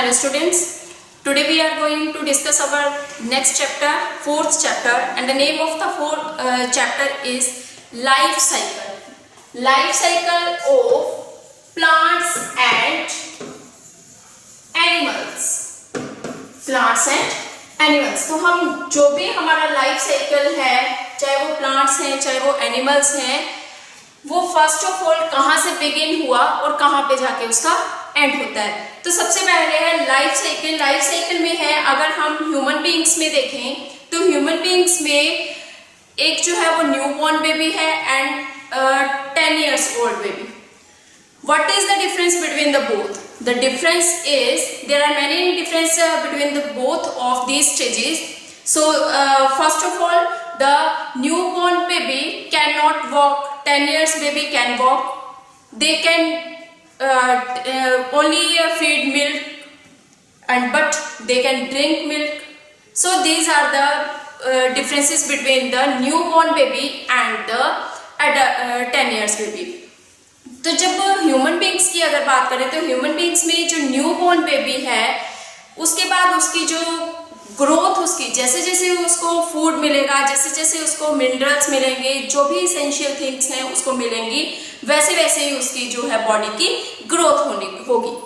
Hello students, today we are going to discuss our next chapter, fourth chapter, and the name of the fourth chapter is life cycle. Life cycle of plants and animals. Plants and animals. तो हम जो भी हमारा life cycle है, चाहे वो plants हैं, चाहे वो एनिमल्स हैं, वो फर्स्ट ऑफ ऑल कहाँ से बिगिन हुआ और कहाँ पे जाके उसका एंड होता है। तो सबसे पहले है लाइफ साइकिल। लाइफ साइकिल में है, अगर हम ह्यूमन बीइंग्स में देखें तो ह्यूमन बीइंग्स में एक जो है वो न्यू बॉर्न बेबी है and 10 years old baby. What is the difference between the both? The difference is there are many difference between the both of these stages. So first of all, the newborn baby cannot walk. 10 years baby can walk. They can only feed milk, but they can drink milk. So these are the differences between the newborn baby and the 10 years baby. तो जब human beings की अगर बात करें तो human beings में जो newborn baby है उसके बाद उसकी जो ग्रोथ, उसकी जैसे जैसे उसको फूड मिलेगा, जैसे जैसे उसको मिनरल्स मिलेंगे, जो भी एसेंशियल थिंग्स हैं उसको मिलेंगी, वैसे वैसे ही उसकी जो है बॉडी की ग्रोथ होगी।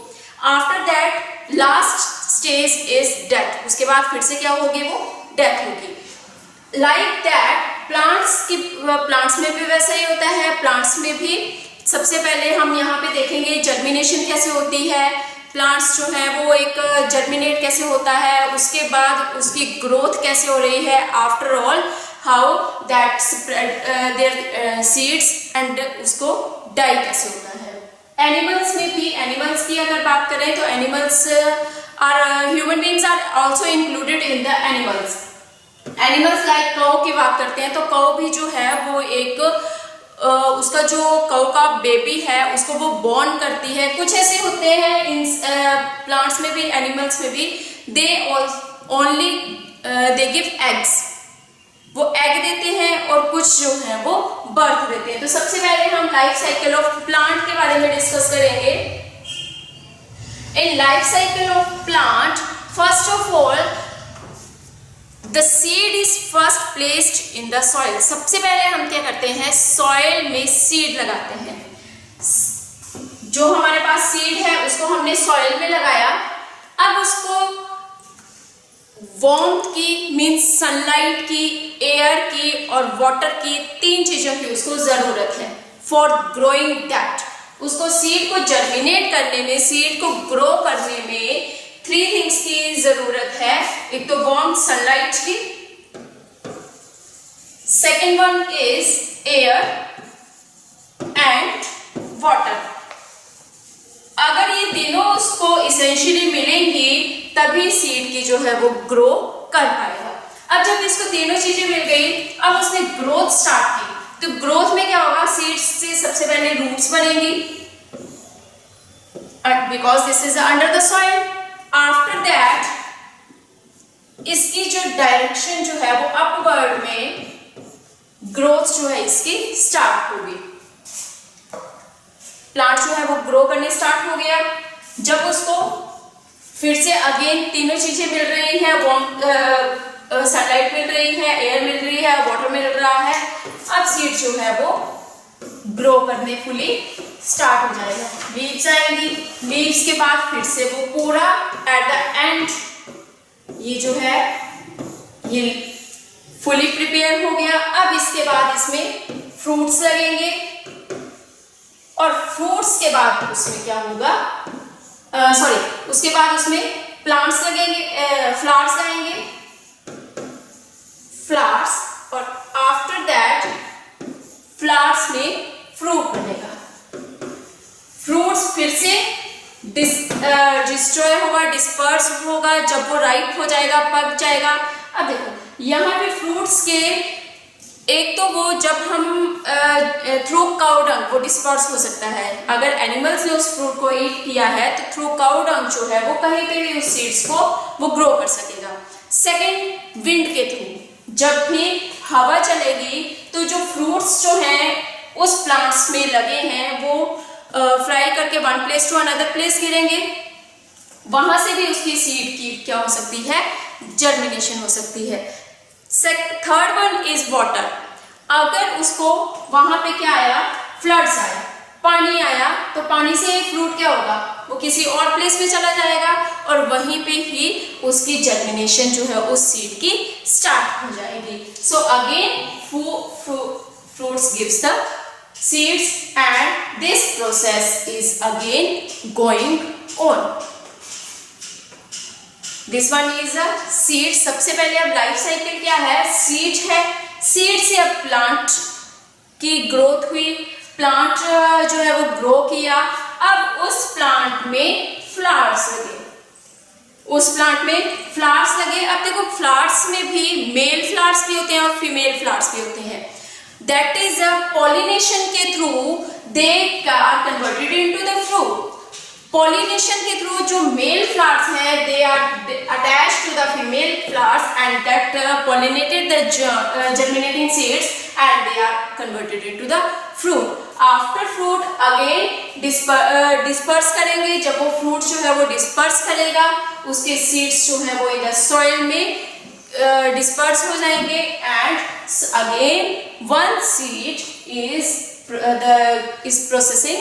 After that last stage is death. उसके बाद फिर से क्या होगी, वो डेथ होगी। लाइक दैट प्लांट्स में भी वैसा ही होता है। प्लांट्स में भी सबसे पहले हम यहाँ पे देखेंगे जर्मिनेशन कैसे होती है, प्लांट्स जो है वो एक जर्मिनेट कैसे होता है, उसके बाद उसकी ग्रोथ कैसे हो रही है, after all how that spread their seeds and उसको डाई कैसे होता है। एनिमल्स में भी, एनिमल्स की अगर बात करें तो animals are human beings are also included in the animals. Animals like cow की बात करते हैं तो कौ भी जो है वो एक उसका जो कौ का बेबी है उसको वो बॉर्न करती है। कुछ ऐसे होते हैं इन प्लांट्स में भी, एनिमल्स में भी, they only they give eggs, वो एग देते हैं, और कुछ जो है वो बर्थ देते हैं। तो सबसे पहले हम लाइफ साइकिल ऑफ प्लांट के बारे में डिस्कस करेंगे। In life cycle of plant, first of all The seed is first placed in the soil. सबसे पहले हम क्या करते हैं, सॉइल में सीड लगाते हैं। जो हमारे पास सीड है उसको हमने सॉइल में लगाया। अब उसको वार्मथ की, मीन्स सनलाइट की, एयर की और वाटर की, 3 चीजों की उसको जरूरत है फॉर ग्रोइंग दैट। उसको सीड को जर्मिनेट करने में, सीड को ग्रो करने में 3 थिंग्स की जरूरत है। एक तो वार्म सनलाइट की, second one is air and water. अगर ये तीनों उसको इसेंशियली मिलेंगी तभी सीड की जो है वो ग्रो कर पाएगा। अब जब इसको तीनों चीजें मिल गई, अब उसने ग्रोथ स्टार्ट की, तो ग्रोथ में क्या होगा, सीड्स से सबसे पहले रूट्स बनेंगी, because this is under the soil. After that इसकी जो डायरेक्शन जो है वो अपवर्ड में ग्रोथ जो है इसकी स्टार्ट होगी। प्लांट जो है वो ग्रो करने स्टार्ट हो गया। जब उसको फिर से अगेन तीनों चीजें मिल रही हैं, सनलाइट मिल रही है, एयर मिल रही है, वाटर मिल रहा है, अब सीड जो है वो ग्रो करने फुली स्टार्ट हो जाएगा। लीव्स आएंगी, लीव्स के बाद फिर से वो पूरा एट द एंड ये जो है ये फुली प्रिपेयर हो गया। अब इसके बाद इसमें फ्रूट्स लगेंगे और फ्रूट्स के बाद उसमें क्या होगा, उसके बाद उसमें प्लांट्स लगेंगे, फ्लावर्स आएंगे, फ्लावर्स, और आफ्टर दैट फ्लावर्स में फ्रूट बनेगा। फ्रूट्स फिर से डिस्ट्रॉय होगा, डिस्पर्स होगा, जब वो राइप हो जाएगा, पक जाएगा। अब देखो यहाँ पे फ्रूट्स के एक तो वो जब हम थ्रू काउ डंग वो डिस्पर्स हो सकता है। अगर एनिमल्स ने उस फ्रूट को ईट किया है तो थ्रू काउ डंग जो है वो कहीं पे भी उस सीड्स को वो ग्रो कर सकेगा। सेकेंड, विंड के थ्रू जब भी हवा चलेगी तो जो फ्रूट्स जो हैं उस प्लांट्स में लगे हैं वो फ्लाई करके one place to another place गिरेंगे। वहां से भी उसकी सीड की क्या हो सकती है, जर्मिनेशन हो सकती है। Third one is water. अगर उसको वहां पे क्या आया, फ्लड्स आया, पानी आया, तो पानी से फ्रूट क्या होगा, वो किसी और प्लेस में चला जाएगा और वहीं पे ही उसकी जर्मिनेशन जो है उस सीड की स्टार्ट हो जाएगी। So again fruits gives the seeds and this process is again going on. This one is a seed। सबसे पहले अब लाइफ साइकिल क्या है, सीड है, सीड से अब प्लांट की ग्रोथ हुई, प्लांट जो है वो ग्रो किया, अब उस प्लांट में फ्लावर्स लगे, उस प्लांट में फ्लावर्स लगे। अब देखो फ्लावर्स में भी मेल फ्लावर्स भी होते हैं और फीमेल फ्लावर्स भी होते हैं। दैट इज अ पॉलिनेशन के through they are converted into the fruit. Pollination के थ्रू जो मेल फ्लावर्स हैं they are attached to the female flowers and that pollinated the germinating seeds and they are converted into the fruit. After fruit again disperse करेंगे। जब वो fruit जो है वो disperse करेगा, उसके सीड्स जो है वो इधर सॉइल में डिस्पर्स हो जाएंगे and again one seed is processing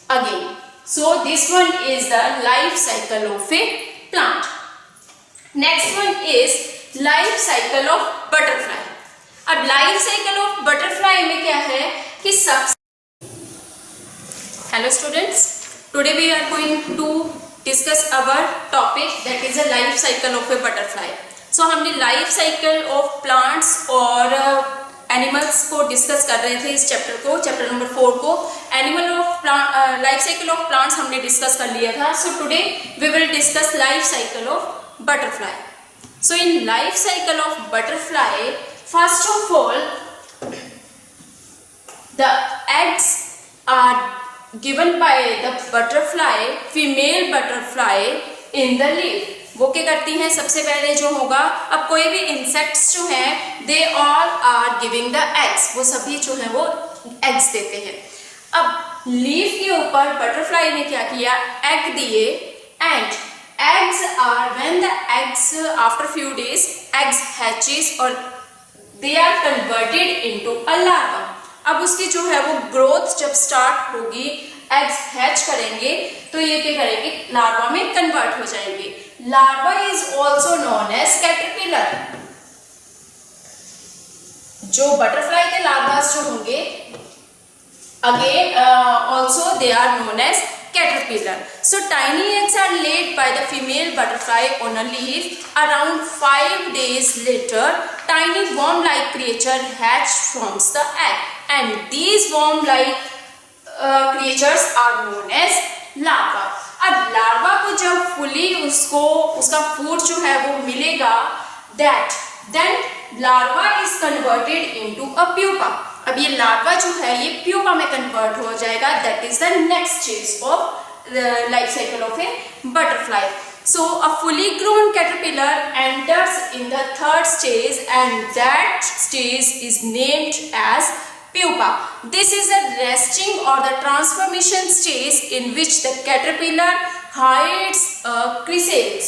again. So this one is the life cycle of a plant. Next one is life cycle of butterfly. अब लाइफ साइकिल ऑफ बटरफ्लाई में क्या है कि सबसे Hello students, today we are going to discuss our topic that is a life cycle of a butterfly. So हमने life cycle of plants और animals को discuss कर रहे थे इस चैप्टर को, चैप्टर नंबर 4 को। Animal of life cycle of plants हमने डिस्कस कर लिया था। So today we will discuss life cycle of butterfly. So in life cycle of butterfly, first of all, the eggs are given by the butterfly, female butterfly in the leaf. वो क्या करती हैं, सबसे पहले जो होगा, अब कोई भी इंसेक्ट्स जो हैं they all are giving the eggs, वो सभी जो है वो eggs देते हैं। अब लीफ के ऊपर बटरफ्लाई ने क्या किया, एग दिए and eggs are when the eggs after few days eggs hatches और they are converted into a larva. अब उसकी जो है वो ग्रोथ जब स्टार्ट होगी, एग्स हैच करेंगे तो ये क्या करेंगे, लार्वा में कन्वर्ट हो जाएंगे। Larva is also known as caterpillar. जो बटरफ्लाई के लार्वास जो होंगे again also they are known as caterpillar. So tiny eggs are laid by the female butterfly on a leaf. Around 5 days later, tiny worm-like creature hatch from the egg, and these worm-like creatures are known as larva. अब larva को जब fully उसका food जो है वो मिलेगा, then larva is converted into a pupa. अब ये लार्वा जो है ये प्यूपा में कन्वर्ट हो जाएगा। That is the next stage of life cycle of a butterfly. So a fully grown caterpillar enters in the third stage and that stage is named as pupa. This is a resting or the transformation stage in which the caterpillar hides a chrysalis.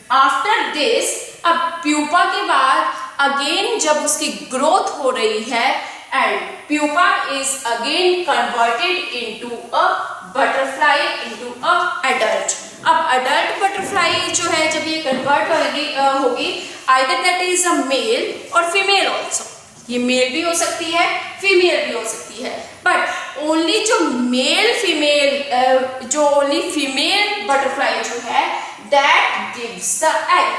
After this, अब pupa के बाद again जब उसकी growth हो रही है and pupa is again converted into a butterfly, into a adult. अब adult butterfly जो है जब ये convert होगी either that is a male और female also. ये मेल भी हो सकती है, फीमेल भी हो सकती है, बट ओनली जो मेल फीमेल जो ओनली फीमेल बटरफ्लाई जो है that gives the egg.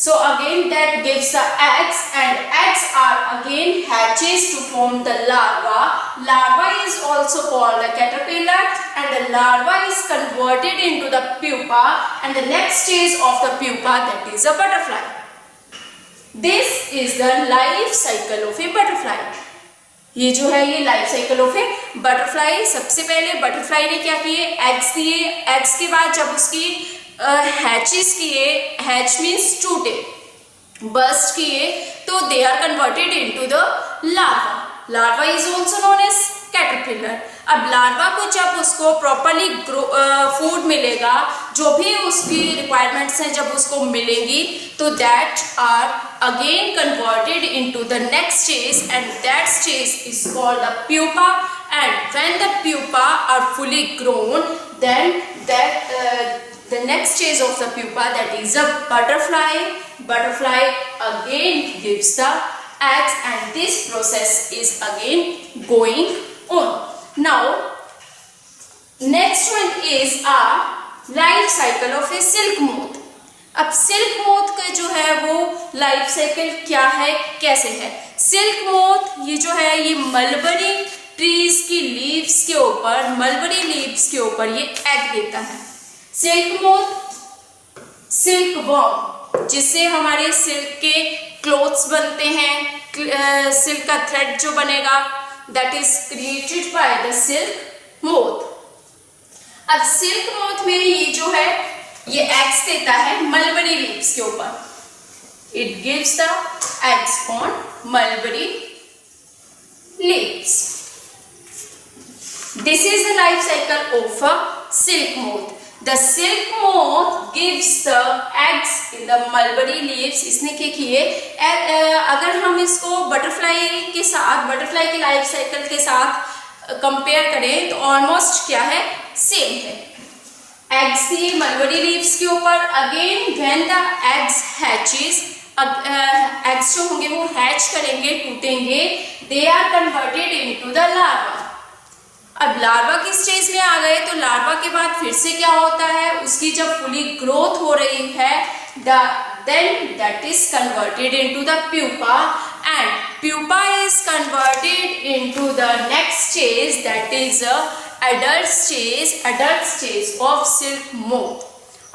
So again that gives the eggs and eggs are again hatches to form the larva. Larva is also called a caterpillar and the larva is converted into the pupa and the next stage of the pupa that is a butterfly. This is the life cycle of a butterfly. ये जो है ये life cycle of a butterfly. सबसे पहले butterfly ने क्या किए, eggs दिए, एग्स के बाद जब उसकी हैचेस किए, हैच मीन्स टूटे, बर्स्ट किए, तो they are converted into the larva. Larva is also known as caterpillar. Caterpillar. अब लार्वा को जब उसको प्रॉपरली फूड मिलेगा, जो भी उसकी रिक्वायरमेंट्स हैं जब उसको मिलेंगी, तो that are again converted into the next stage and that stage is called the pupa. And when the pupa are fully grown, then the next stage of the pupa, that is a butterfly again gives the eggs, and this process is again going on. Now next one is a life cycle of a silk moth. अब silk moth का जो है वो life cycle क्या है, कैसे है? Silk moth ये जो है ये मलबरी ट्रीज की लीव्स के ऊपर, मलबरी लीव्स के ऊपर ये एग देता है। सिल्क मोथ सिल्क वर्म, जिससे हमारे सिल्क के क्लोथ्स बनते हैं, सिल्क का थ्रेड जो बनेगा, that is created by the silk moth. अब सिल्क मोथ में ये जो है ये एग्स देता है मलबरी लीव्स के ऊपर। It gives the eggs on mulberry leaves. This is the life cycle of a silk moth. The silk moth gives the eggs in the mulberry leaves. इसने क्या किए, अगर हम इसको बटरफ्लाई के साथ, बटरफ्लाई की लाइफ साइकिल के साथ कंपेयर करें तो ऑलमोस्ट क्या है, सेम है। एग्स दिए मलबरी लीव्स के ऊपर, again when the eggs hatches, eggs जो होंगे वो हैच करेंगे, टूटेंगे, they are converted into the larva. अब लार्वा की स्टेज में आ गए, तो लार्वा के बाद फिर से क्या होता है, उसकी जब फुली ग्रोथ हो रही है, then that is converted into the pupa, and pupa is converted into the next stage, that is a adult stage of silk moth.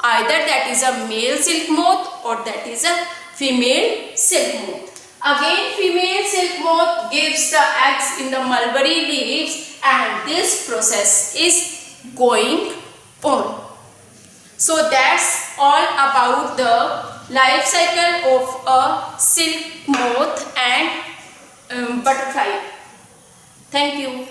Either that is a male silk moth or that is a female silk moth. Again female silk moth gives the eggs in the mulberry leaves, and this process is going on. So that's all about the life cycle of a silk moth and butterfly. Thank you.